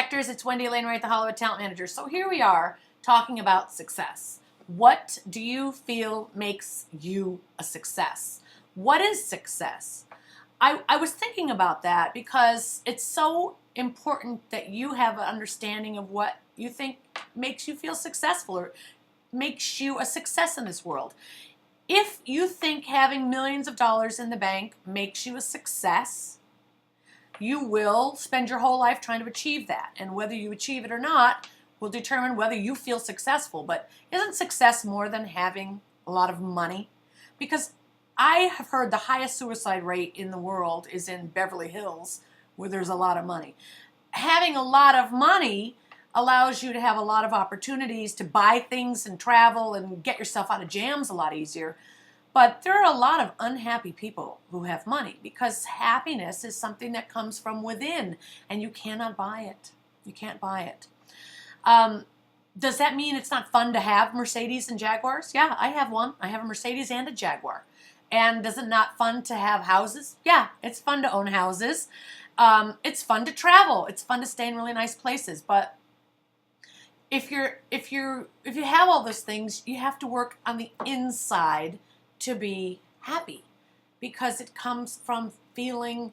Connectors, it's Wendy Lane, right, the Hollywood Talent Manager. So here we are talking about success. What do you feel makes you a success? What is success? I was thinking about that because it's so important that you have an understanding of what you think makes you feel successful or makes you a success in this world. If you think having millions of dollars in the bank makes you a success, you will spend your whole life trying to achieve that. And whether you achieve it or not will determine whether you feel successful. But isn't success more than having a lot of money? Because I have heard the highest suicide rate in the world is in Beverly Hills, where there's a lot of money. Having a lot of money allows you to have a lot of opportunities to buy things and travel and get yourself out of jams a lot easier. But there are a lot of unhappy people who have money because happiness is something that comes from within and you cannot buy it. You can't buy it. Does that mean it's not fun to have Mercedes and Jaguars? Yeah, I have one. I have a Mercedes and a Jaguar. And is it not fun to have houses? Yeah, it's fun to own houses. It's fun to travel. It's fun to stay in really nice places. But if you have all those things, you have to work on the inside to be happy, because it comes from feeling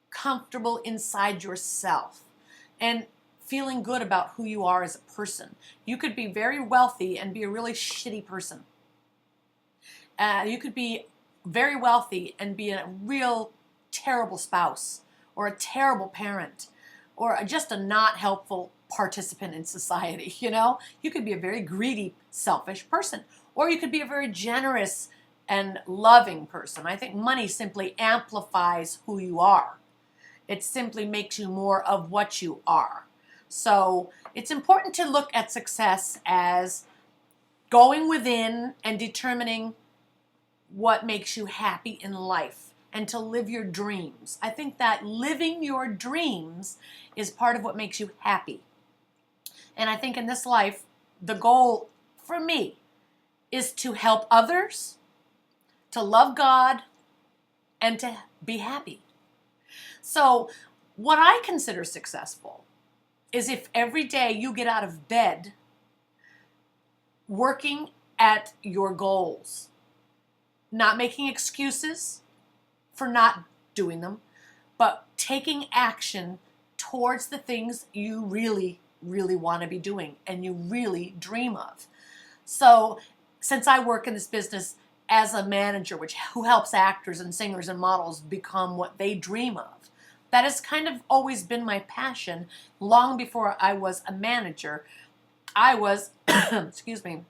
comfortable inside yourself and feeling good about who you are as a person. You could be very wealthy and be a really shitty person. You could be very wealthy and be a real terrible spouse or a terrible parent or just a not helpful participant in society. You could be a very greedy, selfish person, or you could be a very generous and loving person. I think money simply amplifies who you are. It simply makes you more of what you are. So it's important to look at success as going within and determining what makes you happy in life and to live your dreams. I think that living your dreams is part of what makes you happy. And I think in this life, the goal for me is to help others, to love God, and to be happy. So what I consider successful is if every day you get out of bed working at your goals, not making excuses for not doing them, but taking action towards the things you really, really want to be doing and you really dream of. So since I work in this business as a manager, who helps actors and singers and models become what they dream of, that has kind of always been my passion. Long before I was a manager, I was, excuse me,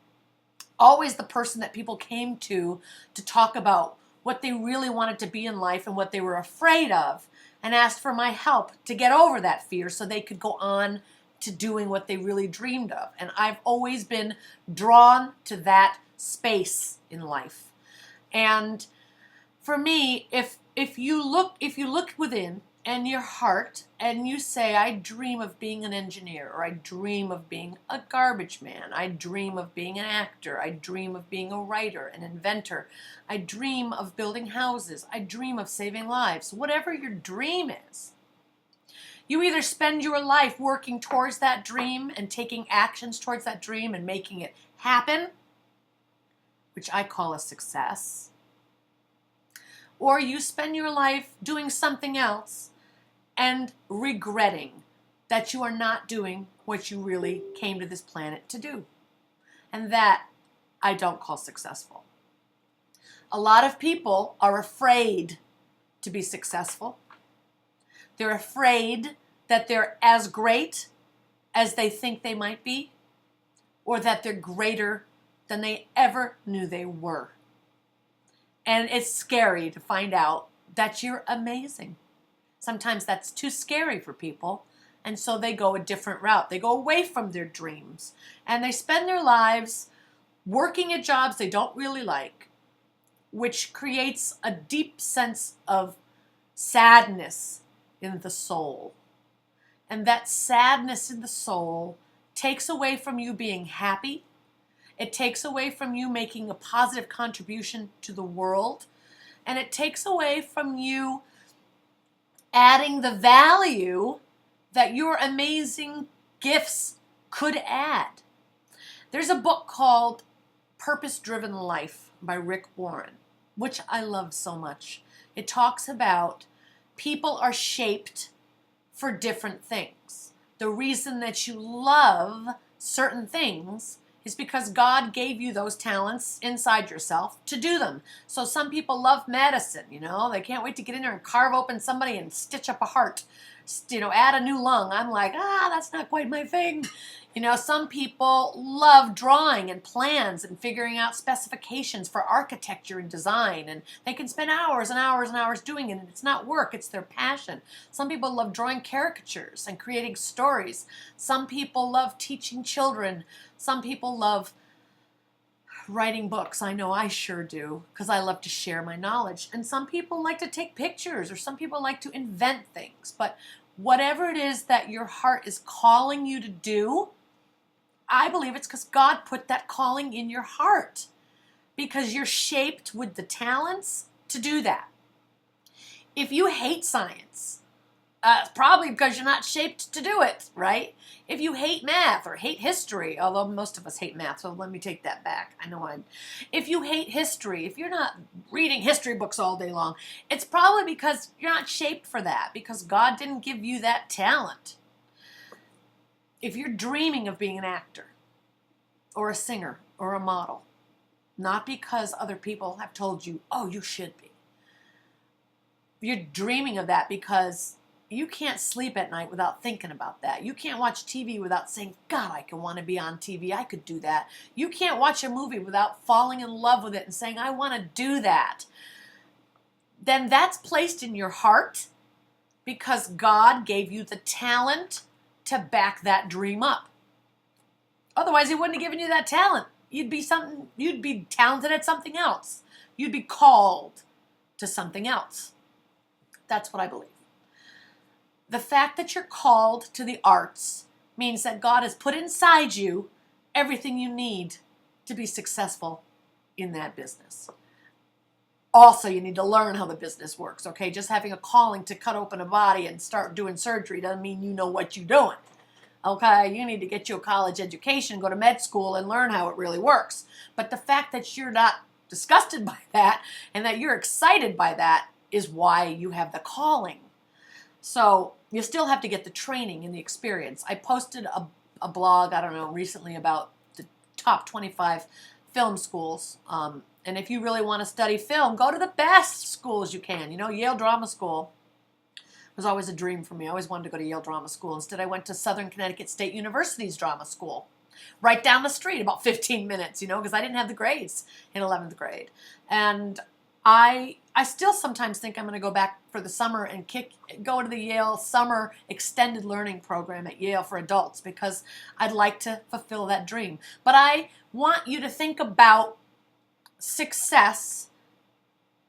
always the person that people came to talk about what they really wanted to be in life and what they were afraid of, and asked for my help to get over that fear so they could go on to doing what they really dreamed of. And I've always been drawn to that space in life. And for me, if you look within and your heart and you say, I dream of being an engineer, or I dream of being a garbage man, I dream of being an actor, I dream of being a writer, an inventor, I dream of building houses, I dream of saving lives, whatever your dream is, you either spend your life working towards that dream and taking actions towards that dream and making it happen, which I call a success, or you spend your life doing something else and regretting that you are not doing what you really came to this planet to do. And that I don't call successful. A lot of people are afraid to be successful. They're afraid that they're as great as they think they might be, or that they're greater than they ever knew they were. And it's scary to find out that you're amazing. Sometimes that's too scary for people, and so they go a different route. They go away from their dreams, and they spend their lives working at jobs they don't really like, which creates a deep sense of sadness in the soul. And that sadness in the soul takes away from you being happy. It takes away from you making a positive contribution to the world. And it takes away from you adding the value that your amazing gifts could add. There's a book called Purpose-Driven Life by Rick Warren, which I love so much. It talks about people are shaped for different things. The reason that you love certain things is because God gave you those talents inside yourself to do them. So some people love medicine, they can't wait to get in there and carve open somebody and stitch up a heart, add a new lung. I'm like, that's not quite my thing. Some people love drawing and plans and figuring out specifications for architecture and design, and they can spend hours and hours and hours doing it, and it's not work, it's their passion. Some people love drawing caricatures and creating stories. Some people love teaching children. Some people love writing books. I know I sure do, because I love to share my knowledge. And some people like to take pictures, or some people like to invent things. But whatever it is that your heart is calling you to do, I believe it's because God put that calling in your heart, because you're shaped with the talents to do that. If you hate science, it's probably because you're not shaped to do it, right? If you hate math or hate history, although most of us hate math, so let me take that back. If you hate history, if you're not reading history books all day long, it's probably because you're not shaped for that, because God didn't give you that talent. If you're dreaming of being an actor or a singer or a model, not because other people have told you, oh, you should be. You're dreaming of that because you can't sleep at night without thinking about that. You can't watch TV without saying, God, I could want to be on TV. I could do that. You can't watch a movie without falling in love with it and saying, I want to do that. Then that's placed in your heart because God gave you the talent to back that dream up. Otherwise, he wouldn't have given you that talent. You'd be talented at something else. You'd be called to something else. That's what I believe. The fact that you're called to the arts means that God has put inside you everything you need to be successful in that business. Also, you need to learn how the business works, okay? Just having a calling to cut open a body and start doing surgery doesn't mean you know what you're doing, okay? You need to get you a college education, go to med school, and learn how it really works. But the fact that you're not disgusted by that and that you're excited by that is why you have the calling. So you still have to get the training and the experience. I posted a blog, recently about the top 25 film schools. And if you really want to study film, go to the best schools you can. Yale Drama School was always a dream for me. I always wanted to go to Yale Drama School. Instead, I went to Southern Connecticut State University's drama school, right down the street, about 15 minutes, because I didn't have the grades in 11th grade. And I still sometimes think I'm going to go back for the summer and go to the Yale Summer Extended Learning Program at Yale for adults, because I'd like to fulfill that dream. But I want you to think about success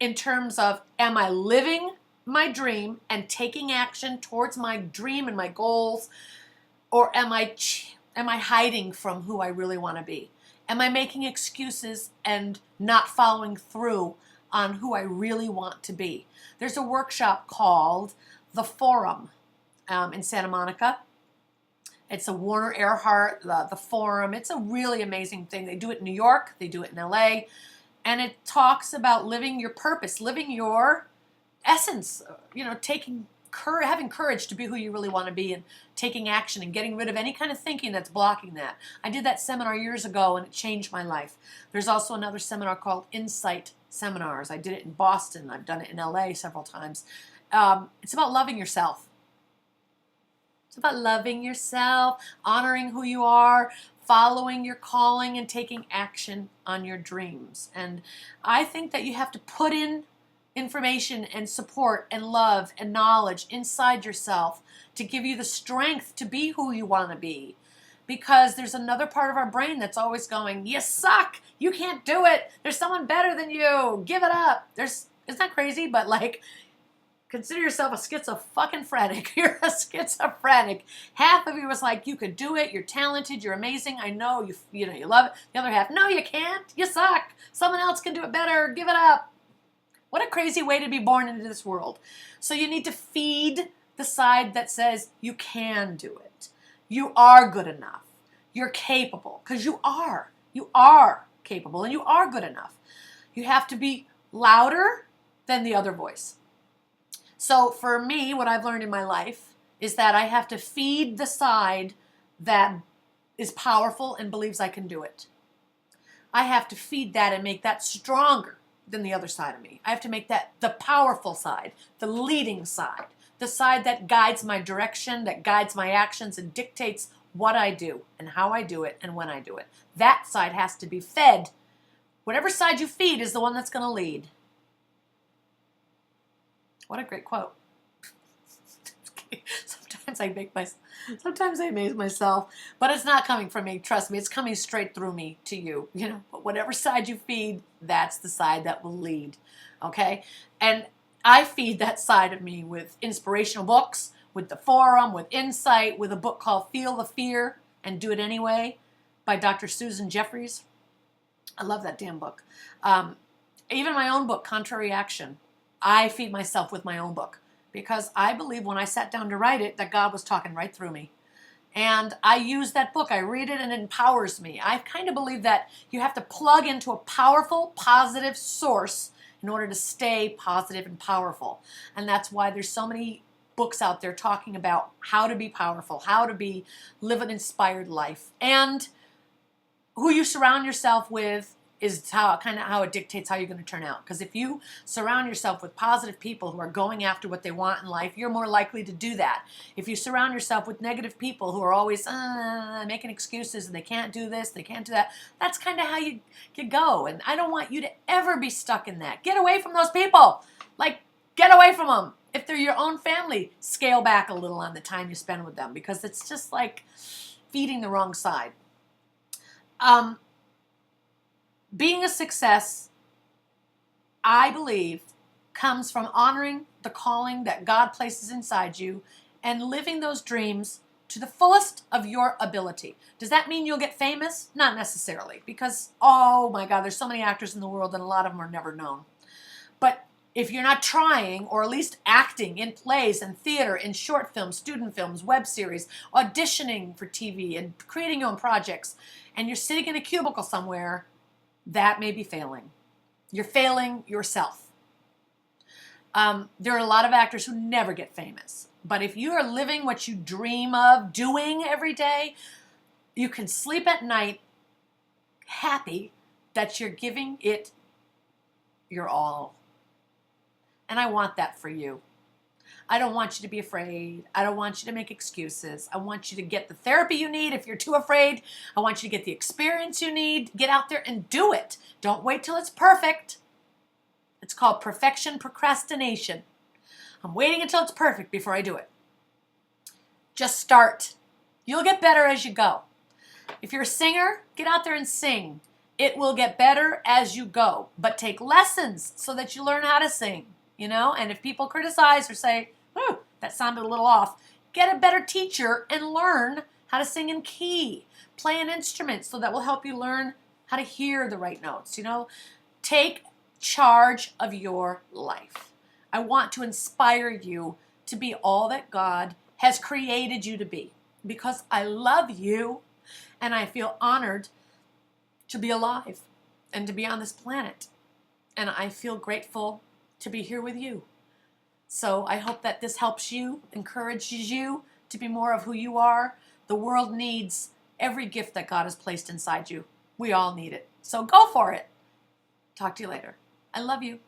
in terms of, am I living my dream and taking action towards my dream and my goals, or am I hiding from who I really want to be? Am I making excuses and not following through on who I really want to be? There's a workshop called The Forum in Santa Monica. It's a Warner Earhart, the Forum. It's a really amazing thing. They do it in New York. They do it in LA. And it talks about living your purpose, living your essence, having courage to be who you really want to be and taking action and getting rid of any kind of thinking that's blocking that. I did that seminar years ago and it changed my life. There's also another seminar called Insight Seminars. I did it in Boston. I've done it in LA several times. It's about loving yourself. It's about loving yourself, honoring who you are, following your calling, and taking action on your dreams. And I think that you have to put in information and support and love and knowledge inside yourself to give you the strength to be who you want to be. Because there's another part of our brain that's always going, you suck, you can't do it, there's someone better than you, give it up. Isn't that crazy? But consider yourself a schizophrenic. You're a schizophrenic. Half of you was like, you could do it, you're talented, you're amazing, I know, you love it. The other half, no, you can't, you suck, someone else can do it better, give it up. What a crazy way to be born into this world. So you need to feed the side that says you can do it. You are good enough. You're capable, because you are. You are capable and you are good enough. You have to be louder than the other voice. So for me, what I've learned in my life is that I have to feed the side that is powerful and believes I can do it. I have to feed that and make that stronger than the other side of me. I have to make that the powerful side, the leading side, the side that guides my direction, that guides my actions and dictates what I do and how I do it and when I do it. That side has to be fed. Whatever side you feed is the one that's going to lead. What a great quote. Sometimes I amaze myself, but it's not coming from me. Trust me, it's coming straight through me to you. But whatever side you feed, that's the side that will lead. Okay? And I feed that side of me with inspirational books, with the forum, with insight, with a book called Feel the Fear and Do It Anyway by Dr. Susan Jeffries. I love that damn book. Even my own book, Contrary Action. I feed myself with my own book because I believe when I sat down to write it that God was talking right through me. And I use that book. I read it and it empowers me. I kind of believe that you have to plug into a powerful, positive source in order to stay positive and powerful. And that's why there's so many books out there talking about how to be powerful, how to live an inspired life. And who you surround yourself with is how it dictates how you're going to turn out. Because if you surround yourself with positive people who are going after what they want in life, you're more likely to do that. If you surround yourself with negative people who are always making excuses and they can't do this, they can't do that, that's kind of how you go. And I don't want you to ever be stuck in that. Get away from those people. Get away from them. If they're your own family, scale back a little on the time you spend with them because it's just like feeding the wrong side. Being a success, I believe, comes from honoring the calling that God places inside you and living those dreams to the fullest of your ability. Does that mean you'll get famous? Not necessarily, because, oh my God, there's so many actors in the world and a lot of them are never known. But if you're not trying, or at least acting in plays and theater, in short films, student films, web series, auditioning for TV and creating your own projects, and you're sitting in a cubicle somewhere, that may be failing. You're failing yourself. There are a lot of actors who never get famous. But if you are living what you dream of doing every day, you can sleep at night happy that you're giving it your all. And I want that for you. I don't want you to be afraid. I don't want you to make excuses. I want you to get the therapy you need if you're too afraid. I want you to get the experience you need. Get out there and do it. Don't wait till it's perfect. It's called perfection procrastination. I'm waiting until it's perfect before I do it. Just start. You'll get better as you go. If you're a singer, get out there and sing. It will get better as you go. But take lessons so that you learn how to sing. And if people criticize or say, "Whew, that sounded a little off," get a better teacher and learn how to sing in key. Play an instrument so that will help you learn how to hear the right notes. Take charge of your life. I want to inspire you to be all that God has created you to be because I love you and I feel honored to be alive and to be on this planet. And I feel grateful to be here with you. So I hope that this helps you, encourages you to be more of who you are. The world needs every gift that God has placed inside you. We all need it. So go for it. Talk to you later. I love you.